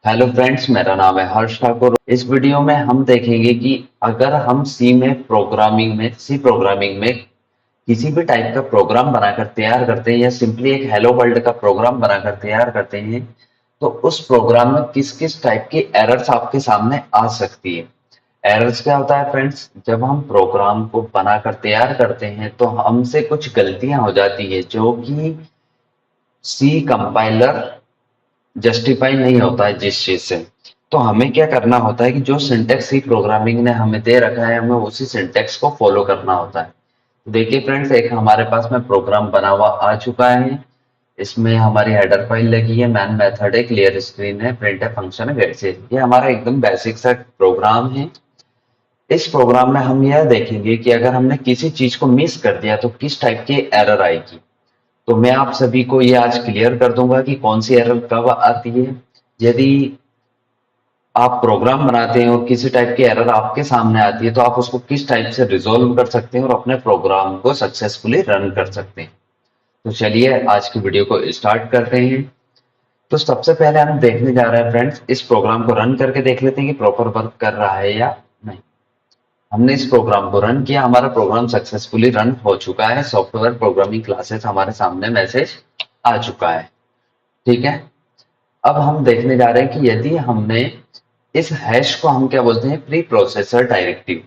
Hello friends, मेरा नाम है हर्ष ठाकुर। इस वीडियो में हम देखेंगे कि अगर हम सी प्रोग्रामिंग में किसी भी टाइप का प्रोग्राम बनाकर तैयार करते हैं या सिंपली एक हेलो वर्ल्ड का प्रोग्राम बनाकर तैयार करते हैं, तो उस प्रोग्राम में किस किस टाइप की एरर्स आपके सामने आ सकती है। एरर्स क्या होता है फ्रेंड्स? जब हम प्रोग्राम को बनाकर तैयार करते हैं तो हमसे कुछ गलतियां हो जाती है जो कि सी कंपाइलर जस्टिफाई नहीं होता है जिस चीज से। तो हमें क्या करना होता है कि जो सिंटेक्स सी प्रोग्रामिंग ने हमें दे रखा है, हमें उसी सिंटेक्स को फॉलो करना होता है। तो देखिए फ्रेंड्स, एक हमारे पास में प्रोग्राम बना हुआ आ चुका है। इसमें हमारी हेडर फाइल लगी है, मैन मेथड है, क्लियर स्क्रीन है, प्रिंटफ फंक्शन है, गेट से। ये हमारा एकदम बेसिक सा प्रोग्राम है। इस प्रोग्राम में हम यह देखेंगे कि अगर हमने किसी चीज को मिस कर दिया तो किस टाइप की एरर आएगी। तो मैं आप सभी को ये आज क्लियर कर दूंगा कि कौन सी एरर कब आती है। यदि आप प्रोग्राम बनाते हैं और किसी टाइप की एरर आपके सामने आती है तो आप उसको किस टाइप से रिजोल्व कर सकते हैं और अपने प्रोग्राम को सक्सेसफुली रन कर सकते हैं। तो चलिए आज की वीडियो को स्टार्ट करते हैं। तो सबसे पहले हम देखने जा रहे हैं फ्रेंड्स, इस प्रोग्राम को रन करके देख लेते हैं कि प्रॉपर वर्क कर रहा है या नहीं। हमने इस प्रोग्राम को रन किया, हमारा प्रोग्राम सक्सेसफुली रन हो चुका है। सॉफ्टवेयर प्रोग्रामिंग क्लासेस हमारे सामने मैसेज आ चुका है। ठीक है। अब हम देखने जा रहे हैं कि यदि हमने इस हैश को हम क्या बोलते हैं, प्री प्रोसेसर डायरेक्टिव।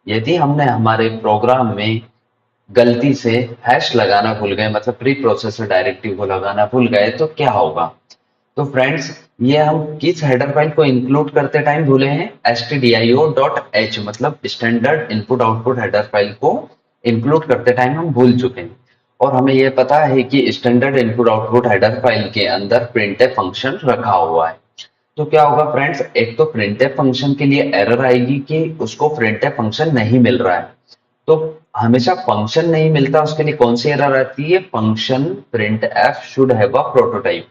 यदि हमने हमारे प्रोग्राम में गलती से हैश लगाना भूल गए, मतलब प्री प्रोसेसर डायरेक्टिव को लगाना भूल गए, तो क्या होगा? तो फ्रेंड्स, ये हम किस हेडर फाइल को इंक्लूड करते टाइम भूले हैं? stdio.h, मतलब standard input output header file को इंक्लूड करते टाइम हम भूल चुके हैं। और हमें यह पता है कि standard input output header file के अंदर प्रिंटफ फंक्शन रखा हुआ है। तो क्या होगा फ्रेंड्स, एक तो प्रिंटफ फंक्शन के लिए एरर आएगी कि उसको प्रिंटफ फंक्शन नहीं मिल रहा है। तो हमेशा फंक्शन नहीं मिलता, उसके लिए कौन सी एरर आती है? Function print F should have a prototype.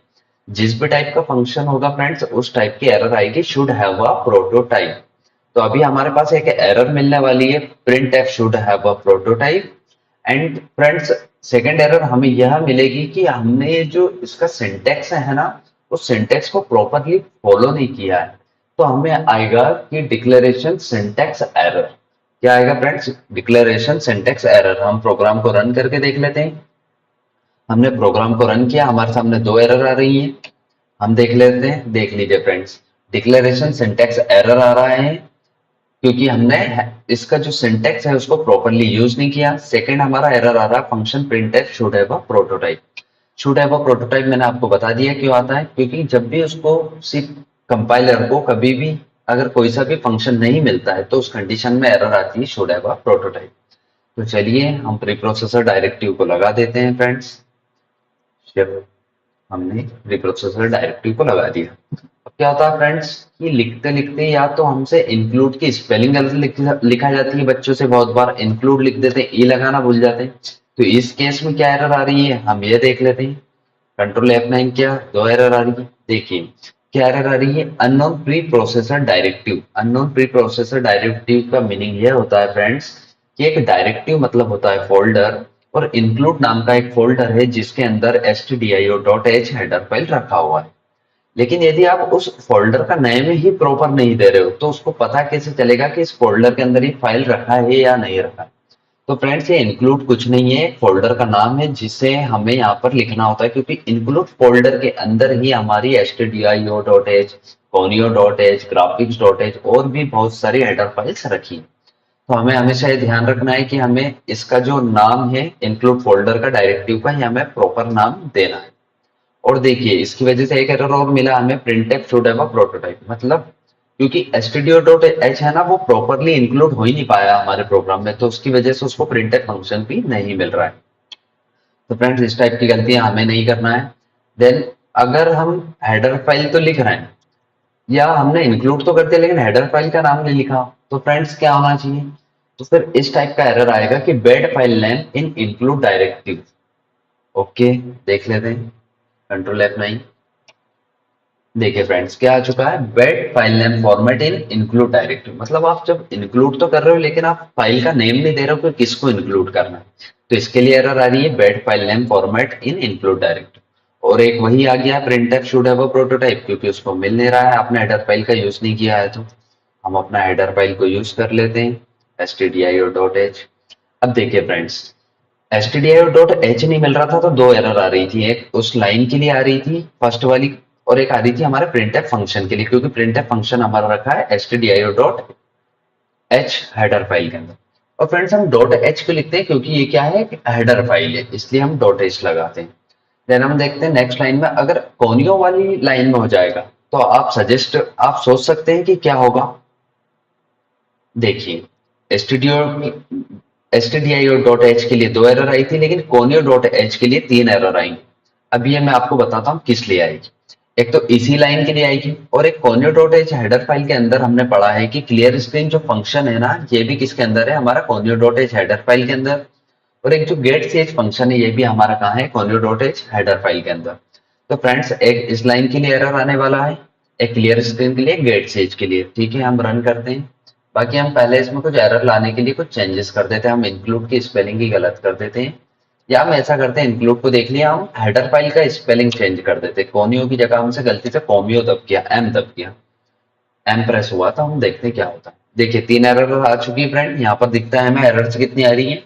जिस भी टाइप का फंक्शन होगा फ्रेंड्स, उस टाइप की एरर आएगी, शुड हैव अ प्रोटोटाइप। तो अभी हमारे पास एक एरर मिलने वाली है, print F should have a prototype. And friends, second error हमें यह मिलेगी कि हमने जो इसका सिंटेक्स है ना, उस सिंटेक्स को प्रॉपरली फॉलो नहीं किया है। तो हमें आएगा कि डिक्लेरेशन सिंटेक्स एरर। क्या आएगा फ्रेंड्स? Declaration syntax error. हम प्रोग्राम को रन करके देख लेते हैं। हमने प्रोग्राम को रन किया, हमारे सामने दो एरर आ रही है। हम देख लेते हैं, देख लीजिए फ्रेंड्स। डिक्लेरेशन सिंटेक्स एरर आ रहा है क्योंकि हमने इसका जो सिंटेक्स है उसको प्रॉपरली यूज नहीं किया। सेकंड हमारा एरर आ रहा है, function printf should have a prototype. Should have a prototype मैंने आपको बता दिया क्यों आता है, क्योंकि जब भी उसको सी कंपाइलर को कभी भी अगर कोई सा भी फंक्शन नहीं मिलता है तो उस कंडीशन में एरर आती है शुड हैव अ प्रोटोटाइप। तो चलिए हम प्री प्रोसेसर डायरेक्टिव को लगा देते हैं फ्रेंड्स। जब हमने प्री प्रोसेसर डायरेक्टिव को लगा दिया, अब क्या होता है फ्रेंड्स कि लिखते लिखते या तो हमसे इंक्लूड की स्पेलिंग गलती लिखा जाती है, बच्चों से बहुत बार इंक्लूड लिख देते हैं, ई लगाना भूल जाते हैं। तो इस केस में क्या एरर आ रही है हम ये देख लेते हैं। कंट्रोल F9 किया, दो एरर आ रही है। देखिए क्या एरर आ रही है, unknown pre processor directive. Unknown pre processor directive का मीनिंग यह होता है फ्रेंड्स कि एक डायरेक्टिव मतलब होता है फोल्डर, और इंक्लूड नाम का एक फोल्डर है जिसके अंदर stdio.h हेडर फाइल रखा हुआ है। लेकिन यदि आप उस फोल्डर का नेम ही प्रॉपर नहीं दे रहे हो तो उसको पता कैसे चलेगा कि इस फोल्डर के अंदर ये फाइल रखा है या नहीं रखा है? तो फ्रेंड्स, ये इंक्लूड कुछ नहीं है, फोल्डर का नाम है जिसे हमें यहाँ पर लिखना होता है, क्योंकि इंक्लूड फोल्डर के अंदर ही हमारी stdio.h, conio.h, graphics.h और भी बहुत सारी हेडर फाइल्स रखी हैं। तो हमें हमेशा ये ध्यान रखना है कि हमें इसका जो नाम है इंक्लूड फोल्डर का डायरेक्टिव का, ये हमें प्रॉपर नाम देना है। और देखिए इसकी वजह से एक एरर और मिला हमें, printf should have a prototype. मतलब क्योंकि stdio.h है ना, वो प्रॉपरली इंक्लूड हो ही नहीं पाया हमारे प्रोग्राम में, तो उसकी वजह से उसको प्रिंटफ फंक्शन भी नहीं मिल रहा है। तो फ्रेंड्स, इस टाइप की गलतियां हमें नहीं करना है। देन अगर हम हेडर फाइल तो लिख रहे हैं या हमने इंक्लूड तो करते हैं लेकिन हेडर फाइल का नाम नहीं लिखा, तो फ्रेंड्स क्या होना चाहिए? तो फिर इस टाइप का एरर आएगा कि bed file name in include directive. Okay, देख लेते हैं। Control F9। देखिए फ्रेंड्स क्या आ चुका है, bed file name format in include directive. मतलब आप जब इंक्लूड तो कर रहे हो लेकिन आप फाइल का नेम नहीं दे रहे हो कि किसको इंक्लूड करना है। तो इसके लिए एरर आ रही है, bed file name format in include directive. और एक वही आ गया printf should have a prototype, क्योंकि उसको मिल नहीं रहा है, आपने हेडर फाइल का यूज नहीं किया है, तो हम अपना हेडर फाइल को यूज कर लेते हैं stdio.h। अब देखिए फ्रेंड्स, stdio.h नहीं मिल रहा था तो दो एरर आ रही थी, एक उस लाइन के लिए आ रही थी फर्स्ट वाली, और एक आ रही थी हमारे printf फंक्शन के लिए, क्योंकि printf फंक्शन हमारा रखा है stdio.h हेडर फाइल के अंदर। और फ्रेंड्स हम डॉट एच क्यों लिखते हैं, क्योंकि ये क्या है, हेडर फाइल है, इसलिए हम डॉट एच लगाते हैं। देन हम देखते हैं नेक्स्ट लाइन में, अगर कोनियो वाली लाइन में हो जाएगा तो आप सोच सकते हैं कि क्या होगा। देखिए stdio.h के लिए दो एरर आई थी, लेकिन conio.h के लिए तीन एरर आई। अब ये मैं आपको बताता हूँ किस लिए आएगी। एक तो इसी लाइन के लिए आएगी, और एक conio.h हेडर फाइल के अंदर हमने पढ़ा है कि क्लियर स्क्रीन जो फंक्शन है ना, ये भी किसके अंदर है, हमारा conio.h हेडर फाइल के अंदर। और एक जो गेट चेंज फंक्शन है, ये भी हमारा कहाँ है, conio.h हेडर फाइल के अंदर। तो फ्रेंड्स एक इस लाइन के लिए एरर आने वाला है, एक क्लियर स्क्रीन के लिए, गेट चेंज के लिए। ठीक है, हम रन करते हैं। बाकी हम पहले इसमें कुछ एरर लाने के लिए कुछ चेंजेस कर देते हैं, हम इंक्लूड की स्पेलिंग ही गलत कर देते हैं, या हम ऐसा करते हैं, इंक्लूड को देख लिया, हम हेडर फाइल का स्पेलिंग चेंज कर देते हैं, कोनियो की जगह हमसे गलती से कोमियो दब गया, एम दब गया, एम प्रेस हुआ था। हम देखते हैं क्या होता है। देखिए तीन एरर आ चुकी है फ्रेंड, यहाँ पर दिखता है हमें एरर्स कितनी आ रही है।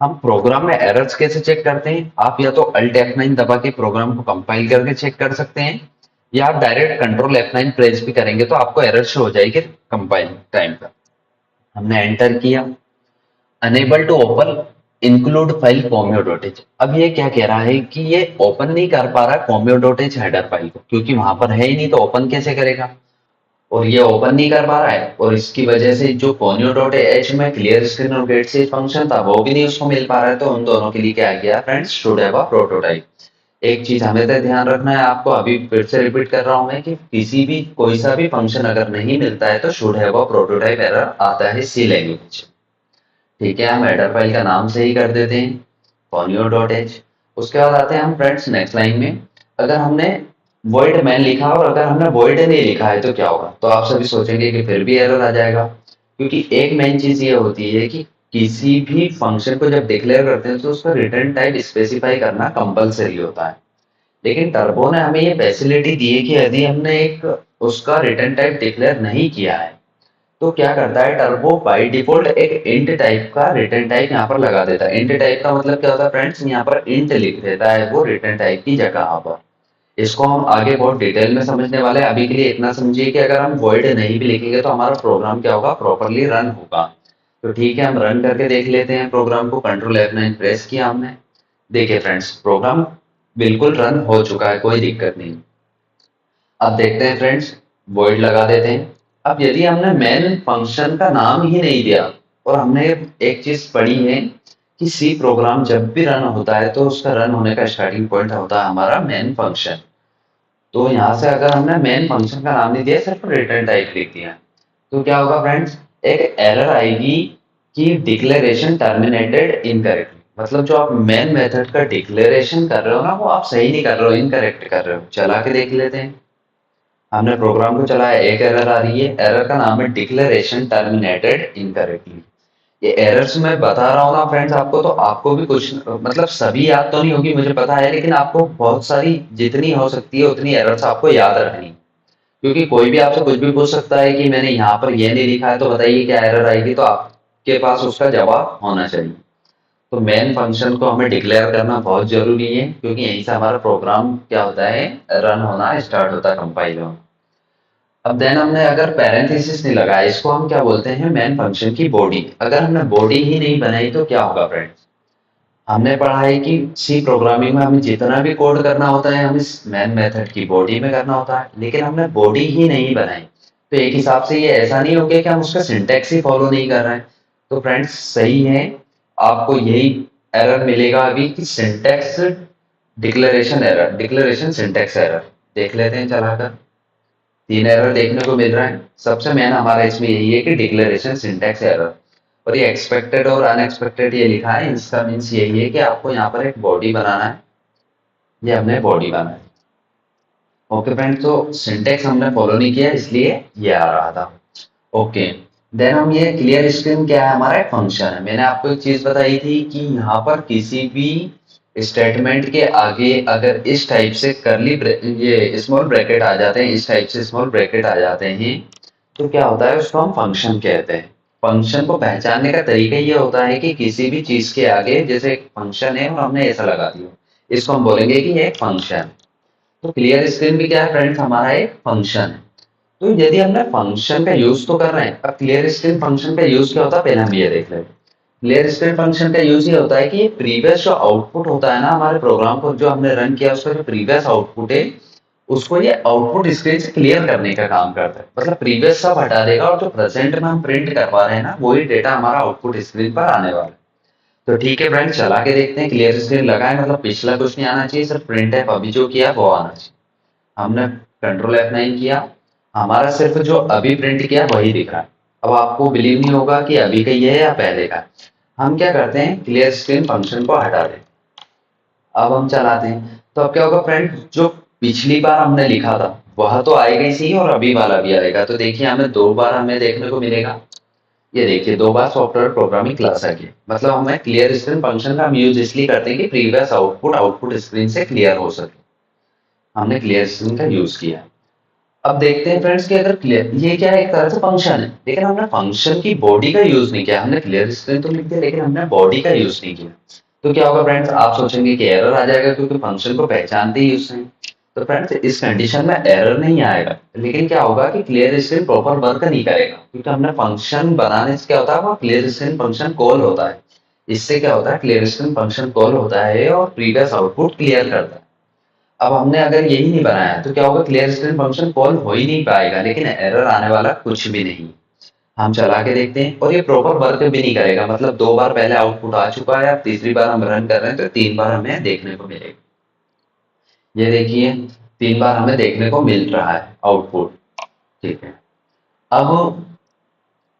हम प्रोग्राम में एरर्स कैसे चेक करते हैं, आप या तो अल्ट F9 दबा के प्रोग्राम को कंपाइल करके चेक कर सकते हैं, या आप डायरेक्ट कंट्रोल F9 प्रेस भी करेंगे तो आपको एरर शो हो जाएगी कंपाइल टाइम पर। हमने एंटर किया, unable to open include file comio.h। अब ये क्या कह रहा है कि ये ओपन नहीं कर पा रहा comio.h हेडर फाइल को, क्योंकि वहां पर है ही नहीं, तो ओपन कैसे करेगा। और ये ओपन नहीं कर पा रहा है, और इसकी वजह से जो conio.h में क्लियर स्क्रीन और गेट सेव फंक्शन था वो भी नहीं उसको मिल पा रहा है। तो उन दोनों के लिए क्या किया friends, should have a prototype. एक चीज हमें तो ध्यान रखना है, आपको अभी फिर से रिपीट कर रहा हूं मैं, कि किसी भी कोई सा भी फंक्शन अगर नहीं मिलता है तो should have a prototype error आता है सी लैंग्वेज। ठीक है, हम हेडर फाइल का नाम सही कर देते हैं conio.h। उसके बाद आते हैं हम फ्रेंड्स नेक्स्ट लाइन में, अगर हमने void main लिखा और अगर हमने void नहीं लिखा है तो क्या होगा। तो आप सभी सोचेंगे कि फिर भी एरर आ जाएगा, क्योंकि एक मेन चीज ये होती है कि किसी भी फंक्शन को जब डिक्लेयर करते हैं तो उसका रिटर्न टाइप स्पेसिफाई करना कंपलसरी होता है। लेकिन टर्बो ने हमें ये फैसिलिटी दी है कि यदि हमने एक उसका रिटर्न टाइप डिक्लेयर नहीं किया है तो क्या करता है टर्बो, बाय डिफॉल्ट एक इंट टाइप का रिटर्न टाइप यहाँ पर लगा देता है। इंट टाइप का मतलब क्या होता है फ्रेंड्स, यहाँ पर इंट लिख देता है वो रिटर्न टाइप की जगह पर। इसको हम आगे बहुत डिटेल में समझने वाले हैं, अभी के लिए इतना समझिए कि अगर हम void नहीं भी लिखेंगे तो हमारा प्रोग्राम क्या होगा, प्रॉपरली रन होगा। तो ठीक है, हम रन करके देख लेते हैं प्रोग्राम को। कंट्रोल F9 प्रेस किया हमने, देखिए फ्रेंड्स प्रोग्राम बिल्कुल रन हो चुका है, कोई दिक्कत नहीं। अब देखते हैं फ्रेंड्स, void लगा देते हैं। अब यदि हमने मेन फंक्शन का नाम ही नहीं दिया, और हमने एक चीज पढ़ी है कि सी प्रोग्राम जब भी रन होता है तो उसका रन होने का स्टार्टिंग पॉइंट होता है हमारा मेन फंक्शन। तो यहाँ से अगर हमने मेन फंक्शन का नाम नहीं दिया, सिर्फ रिटर्न टाइप लिख दिया, तो क्या होगा फ्रेंड्स, एक एरर आएगी कि डिक्लेरेशन टर्मिनेटेड इनकरेक्टली। मतलब जो आप मेन मेथड का डिक्लेरेशन कर रहे हो ना, वो आप सही नहीं कर रहे हो, इनकरेक्ट कर रहे हो। चला के देख लेते हैं, हमने प्रोग्राम को चलाया, एक एरर आ रही है, एरर का नाम है डिक्लेरेशन टर्मिनेटेड इनकरेक्टली। ये एरर्स मैं बता रहा हूँ ना फ्रेंड्स आपको, तो आपको भी कुछ मतलब सभी याद तो नहीं होगी मुझे पता है, लेकिन आपको बहुत सारी जितनी हो सकती है उतनी एरर्स आपको याद रखनी, क्योंकि कोई भी आपसे कुछ भी पूछ सकता है कि मैंने यहाँ पर ये नहीं लिखा है तो बताइए क्या एरर आएगी, तो आपके पास उसका जवाब होना चाहिए। तो मेन फंक्शन को हमें डिक्लेयर करना बहुत जरूरी है, क्योंकि यहीं से हमारा प्रोग्राम क्या होता है, रन होना स्टार्ट होता है, कंपाइल होना। अब देन हमने अगर पैरेंथेसिस नहीं लगाया, इसको हम क्या बोलते हैं, मेन फंक्शन की बॉडी। अगर हमने बॉडी ही नहीं बनाई तो क्या होगा फ्रेंड्स, हमने पढ़ा है कि सी प्रोग्रामिंग में हमें जितना भी कोड करना होता है हमें मेन मेथड की बॉडी में करना होता है, लेकिन हमने बॉडी ही नहीं बनाई। तो एक हिसाब से ये ऐसा नहीं हो गया कि हम उसका सिंटैक्स ही फॉलो नहीं कर रहे हैं। तो फ्रेंड्स सही है, आपको यही एरर मिलेगा अभी कि syntax declaration error, declaration syntax error. देख लेते हैं चलाकर, तीन एरर देखने को मिल रहा है। सबसे मेन हमारा इसमें यही है कि डिक्लेरेशन सिंटैक्स एरर, और ये एक्सपेक्टेड और अनएक्सपेक्टेड ये लिखा है, इसका मीन्स यही है कि आपको यहाँ पर एक बॉडी बनाना है, ये हमने बॉडी बनाना है। ओके फ्रेंड, तो सिंटैक्स हमने फॉलो नहीं किया इसलिए ये आ रहा था। ओके, देन हम ये क्लियर स्क्रीन क्या है, हमारा एक फंक्शन है। मैंने आपको एक चीज बताई थी कि यहाँ पर किसी भी स्टेटमेंट के आगे अगर इस टाइप से ये स्मॉल ब्रैकेट आ जाते हैं, इस टाइप से स्मॉल ब्रैकेट आ जाते हैं, तो क्या होता है, उसको हम फंक्शन कहते हैं। फंक्शन को पहचानने का तरीका ये होता है कि किसी भी चीज के आगे जैसे एक फंक्शन है और हमने ऐसा लगा दिया, इसको हम बोलेंगे कि ये एक फंक्शन। तो क्लियर स्क्रीन भी क्या है फ्रेंड्स, हमारा एक फंक्शन है। तो यदि हमने फंक्शन का यूज तो कर रहे हैं, अब क्लियर स्क्रीन फंक्शन का यूज क्या होता है पहले हम ये देख लेते हैं। क्लियर स्क्रीन फंक्शन का यूज ये होता है कि ये प्रीवियस जो आउटपुट होता है ना हमारे प्रोग्राम को जो हमने रन किया उसका जो प्रीवियस आउटपुट है उसको ये आउटपुट स्क्रीन से क्लियर करने का काम करता है। मतलब प्रीवियस सब हटा देगा और जो प्रेजेंट में हम प्रिंट कर पा रहे हैं ना वही डेटा हमारा आउटपुट स्क्रीन पर आने वाला है। तो ठीक है फ्रेंड्स, चला के देखते हैं। क्लियर स्क्रीन लगाए मतलब पिछला कुछ नहीं आना चाहिए, सिर्फ प्रिंट एफ अभी जो किया वो आना चाहिए। हमने कंट्रोल F9 किया, हमारा सिर्फ जो अभी प्रिंट किया वही दिख रहा है। अब आपको बिलीव नहीं होगा कि अभी का ये है या पहले का। हम क्या करते हैं, क्लियर स्क्रीन फंक्शन को हटा दें। अब हम चलाते हैं तो अब क्या होगा फ्रेंड, जो पिछली बार हमने लिखा था वह तो आएगा ही सही और अभी वाला भी आएगा। तो देखिए हमें दो बार हमें देखने को मिलेगा। ये देखिए दो बार सॉफ्टवेयर प्रोग्रामिंग क्लास आ गई। मतलब हमें क्लियर स्क्रीन फंक्शन का हम यूज इसलिए करते हैं कि प्रीवियस आउटपुट स्क्रीन से क्लियर हो सके। हमने क्लियर स्क्रीन का यूज किया। अब देखते हैं फ्रेंड्स कि अगर क्लियर, ये क्या है, एक तरह से फंक्शन है लेकिन हमने फंक्शन की बॉडी का यूज नहीं किया। हमने क्लियर स्क्रीन तो लिख दिया लेकिन हमने बॉडी का यूज नहीं किया। तो क्या होगा फ्रेंड्स, आप सोचेंगे कि एरर आ जाएगा क्योंकि फंक्शन को पहचानते ही उसने। तो फ्रेंड्स इस कंडीशन में एरर नहीं आएगा, लेकिन क्या होगा कि क्लियर स्क्रीन प्रॉपर वर्क नहीं करेगा क्योंकि हमने फंक्शन बनाने से क्या होता है, वो क्लियर स्क्रीन फंक्शन कॉल होता है। इससे क्या होता है, क्लियर स्क्रीन फंक्शन कॉल होता है और प्रीवियस आउटपुट क्लियर करता है। अब हमने अगर यही नहीं बनाया तो क्या होगा, क्लियर स्क्रीन फंक्शन कॉल हो ही नहीं पाएगा लेकिन एरर आने वाला कुछ भी नहीं। हम चला के देखते हैं और ये प्रॉपर वर्क भी नहीं करेगा। मतलब दो बार पहले आउटपुट आ चुका है, अब तीसरी बार हम रन कर रहे हैं तो तीन बार हमें देखने को मिलेगा। ये देखिए तीन बार हमें देखने को मिल रहा है आउटपुट। ठीक है, अब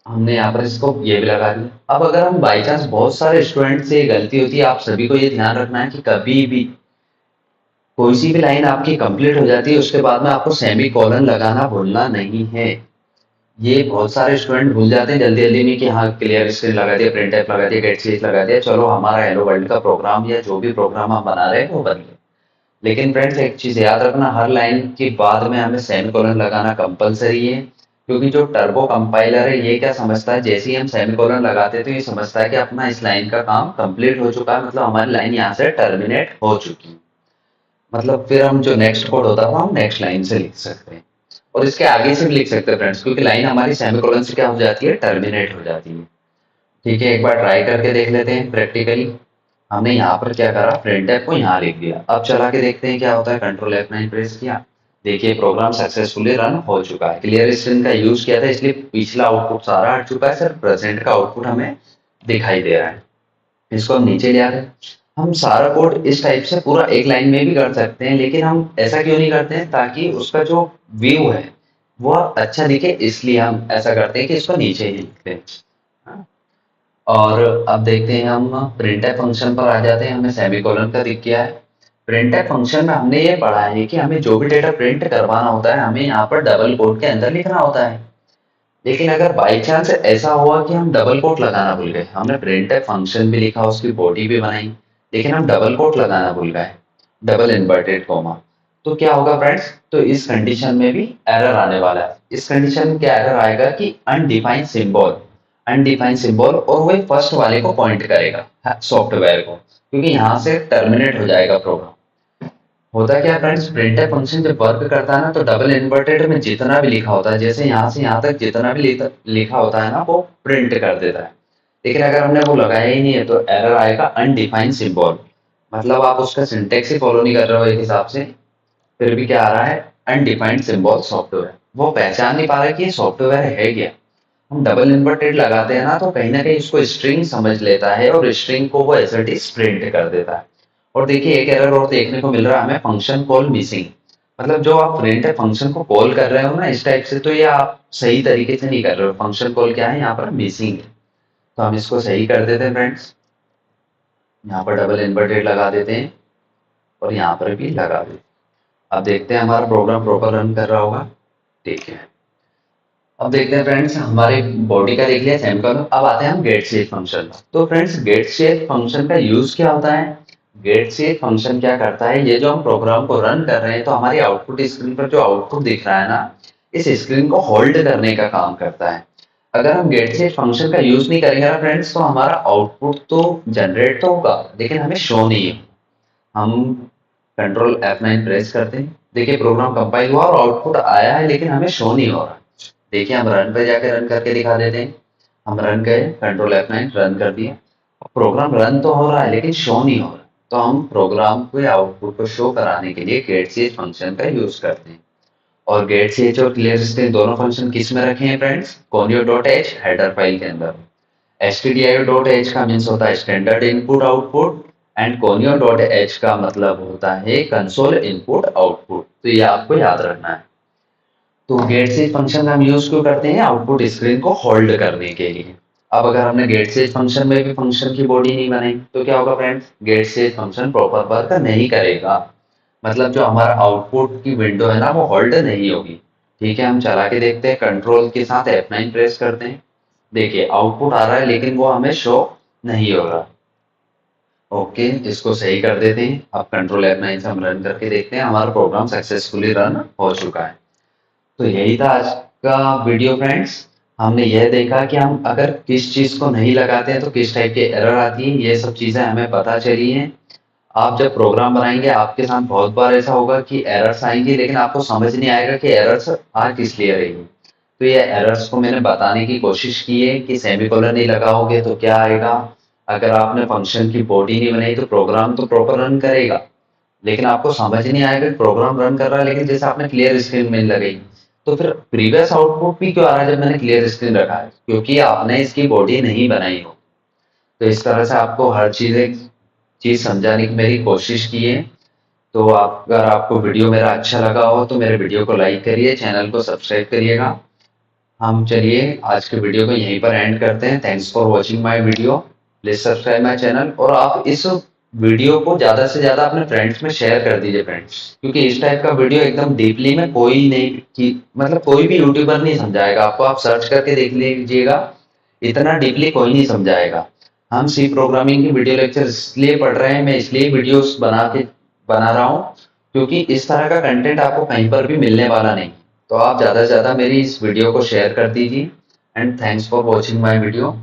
हमने यहाँ पर इसको ये भी लगा दिया। अब अगर हम बाई चांस, बहुत सारे स्टूडेंट से गलती होती है, आप सभी को ये ध्यान रखना है कि कभी भी कोई सी भी लाइन आपकी कंप्लीट हो जाती है उसके बाद में आपको सेमी कॉलन लगाना भूलना नहीं है। ये बहुत सारे स्टूडेंट भूल जाते हैं जल्दी जल्दी में कि हाँ क्लियर स्क्रीन लगा दिया, प्रिंट टाइप लगा दिया, गेट स्पेस लगा दिया, चलो हमारा हेलो वर्ल्ड का प्रोग्राम या जो भी प्रोग्राम हम बना रहे हैं वो बन गया। लेकिन फ्रेंड्स एक चीज याद रखना, हर लाइन के बाद में हमें सेमी कॉलन लगाना कंपलसरी है। क्योंकि जो टर्बो कंपाइलर है ये क्या समझता है, जैसे ही हम सेमी कॉलन लगाते हैं तो ये समझता है कि अपना इस लाइन का काम कंप्लीट हो चुका है, मतलब हमारी लाइन यहाँ से टर्मिनेट हो चुकी है। मतलब फिर हम जो नेक्स्ट कोड होता है हम नेक्स्ट लाइन से लिख सकते हैं और इसके आगे से भी लिख सकते हैं फ्रेंड्स, क्योंकि लाइन हमारी सेमीकोलन से क्या हो जाती है, टर्मिनेट हो जाती है। ठीक है, एक बार ट्राई करके देख लेते हैं प्रैक्टिकली। हमने यहाँ पर क्या करा, printf को यहाँ लिख दिया। अब चला के देखते हैं क्या होता है। कंट्रोल F9 प्रेस किया, देखिए प्रोग्राम सक्सेसफुली रन हो चुका है। क्लियर स्क्रीन का यूज किया था इसलिए पिछला आउटपुट सारा हट चुका है, सिर्फ प्रेजेंट का आउटपुट हमें दिखाई दे रहा है। इसको हम नीचे ले आ रहे हैं। हम सारा कोड इस टाइप से पूरा एक लाइन में भी कर सकते हैं लेकिन हम ऐसा क्यों नहीं करते हैं, ताकि उसका जो व्यू है वो अच्छा दिखे, इसलिए हम ऐसा करते हैं कि इसको नीचे ही लिखते हैं। हाँ? और अब देखते हैं, हम प्रिंटफ फंक्शन पर आ जाते हैं। हमें सेमीकोलन का दिख गया है। प्रिंटफ फंक्शन में हमने ये पढ़ा है कि हमें जो भी डेटा प्रिंट करवाना होता है हमें यहाँ पर डबल कोट के अंदर लिखना होता है। लेकिन अगर बाई चांस ऐसा हुआ कि हम डबल कोट लगाना भूल गए, हमने प्रिंटफ फंक्शन भी लिखा, उसकी बॉडी भी बनाई, लेकिन हम डबल कोट लगाना भूल गए, डबल इन्वर्टेड कोमा, तो क्या होगा फ्रेंड्स, तो इस कंडीशन में भी एरर आने वाला है। इस कंडीशन में क्या एरर आएगा कि अनडिफाइंड सिंबल, अनडिफाइंड सिंबल, और वो फर्स्ट वाले को पॉइंट करेगा सॉफ्टवेयर को, क्योंकि यहाँ से टर्मिनेट हो जाएगा प्रोग्राम। होता क्या फ्रेंड्स, प्रिंटफ फंक्शन जब वर्क करता है ना तो डबल इन्वर्टेड में जितना भी लिखा होता है, जैसे यहाँ से यहाँ तक जितना भी लिखा होता है ना वो प्रिंट कर देता है। लेकिन अगर हमने वो लगाया ही नहीं है तो एरर आएगा अनडिफाइंड सिंबल। मतलब आप उसका सिंटेक्स ही फॉलो नहीं कर रहे हो एक हिसाब से, फिर भी क्या आ रहा है, अनडिफाइंड सिंबल सॉफ्टवेयर। वो पहचान नहीं पा रहा कि ये सॉफ्टवेयर है क्या। हम डबल इन्वर्टेड लगाते हैं ना कहीं उसको स्ट्रिंग समझ लेता है और स्ट्रिंग को वो एज इट इज प्रिंट कर देता है। और देखिए एक एरर और देखने को मिल रहा है हमें, फंक्शन कॉल मिसिंग। मतलब जो आप प्रिंट फंक्शन को कॉल कर रहे हो ना इस टाइप से, तो ये आप सही तरीके से नहीं कर रहे हो। फंक्शन कॉल क्या है, यहाँ पर मिसिंग है। तो हम इसको सही कर देते हैं फ्रेंड्स, यहाँ पर डबल इन्वर्टेड लगा देते हैं और यहाँ पर भी लगा देते हैं। अब देखते हैं हमारा प्रोग्राम प्रॉपर रन कर रहा होगा। ठीक है, अब देखते हैं फ्रेंड्स, हमारे बॉडी का देख लिया सेमीकोलन। अब आते हैं हम गेट शेप फंक्शन। तो फ्रेंड्स गेट शेप फंक्शन का यूज क्या होता है, गेट से फंक्शन क्या करता है, ये जो हम प्रोग्राम को रन कर रहे हैं तो हमारी आउटपुट स्क्रीन पर जो आउटपुट दिख रहा है ना, इस स्क्रीन को होल्ड करने का काम करता है। अगर हम गेट से फंक्शन का यूज नहीं करेंगे ना फ्रेंड्स, तो हमारा आउटपुट तो जनरेट तो होगा लेकिन हमें शो नहीं है। हम कंट्रोल F9 प्रेस करते हैं, देखिए प्रोग्राम कंपाइल हुआ और आउटपुट आया है लेकिन हमें शो नहीं हो रहा। देखिए हम रन पे जाके रन करके दिखा देते हैं। हम रन गए, कंट्रोल F9 रन कर दिया, प्रोग्राम रन तो हो रहा है लेकिन शो नहीं हो रहा। तो हम प्रोग्राम को या आउटपुट को शो कराने के लिए getCh फंक्शन का यूज करते हैं। और getch और clearScreen दोनों फंक्शन किस में रखे हैं फ्रेंड्स, conio.h हेडर फाइल के अंदर। stdio.h का मीन्स होता है standard input output and conio.h का मतलब होता है कंसोल इनपुट आउटपुट। तो ये आपको याद रखना है। तो getCh फंक्शन का हम यूज क्यों करते हैं, आउटपुट स्क्रीन को होल्ड करने के लिए। अब अगर हमने getCh फंक्शन में भी फंक्शन की बॉडी नहीं बनाई तो क्या होगा friends, getCh function proper work नहीं करेगा। मतलब जो हमारा आउटपुट की विंडो है ना, वो होल्ड नहीं होगी। ठीक है, हम चला के देखते हैं, कंट्रोल के साथ F9 प्रेस करते हैं। देखिए आउटपुट आ रहा है लेकिन वो हमें शो नहीं हो रहा। ओके, इसको सही कर देते हैं। अब कंट्रोल F9 से हम रन करके देखते हैं, हमारा प्रोग्राम सक्सेसफुली रन हो चुका है। तो यही था आज का वीडियो फ्रेंड्स। हमने यह देखा कि हम अगर किस चीज़ को नहीं लगाते हैं तो किस टाइप की एरर आती है, ये सब चीज़ें हमें पता चली हैं। आप जब प्रोग्राम बनाएंगे आपके साथ बहुत बार ऐसा होगा कि एरर्स आएंगी लेकिन आपको समझ नहीं आएगा कि एरर्स आ किस लिए रही है। तो ये एरर्स को मैंने बताने की कोशिश की है कि सेमीकोलन नहीं लगाओगे तो क्या आएगा, अगर आपने फंक्शन की बॉडी नहीं बनाई तो प्रोग्राम तो प्रॉपर रन करेगा लेकिन आपको समझ नहीं आएगा कि प्रोग्राम रन कर रहा है, लेकिन जैसे आपने क्लियर स्क्रीन में लगाई तो फिर प्रीवियस आउटपुट भी क्यों आ रहा है जब मैंने क्लियर स्क्रीन रखा है, क्योंकि आपने इसकी बॉडी नहीं बनाई हो। तो इस तरह से आपको हर चीज समझाने की मेरी कोशिश की है। तो अगर आपको वीडियो मेरा अच्छा लगा हो तो मेरे वीडियो को लाइक करिए, चैनल को सब्सक्राइब करिएगा। हम चलिए आज के वीडियो को यहीं पर एंड करते हैं। Thanks for watching my video, please subscribe my channel. और आप इस वीडियो को ज्यादा से ज्यादा अपने फ्रेंड्स में शेयर कर दीजिए फ्रेंड्स, क्योंकि इस टाइप का वीडियो एकदम डीपली में कोई नहीं कि मतलब कोई भी यूट्यूबर नहीं समझाएगा आपको। आप सर्च करके देख लीजिएगा, इतना डीपली कोई नहीं समझाएगा। हम सी प्रोग्रामिंग की वीडियो लेक्चर इसलिए पढ़ रहे हैं, मैं इसलिए वीडियोस बना रहा हूँ क्योंकि इस तरह का कंटेंट आपको कहीं पर भी मिलने वाला नहीं। तो आप ज़्यादा से ज़्यादा मेरी इस वीडियो को शेयर कर दीजिए। And thanks for watching my video.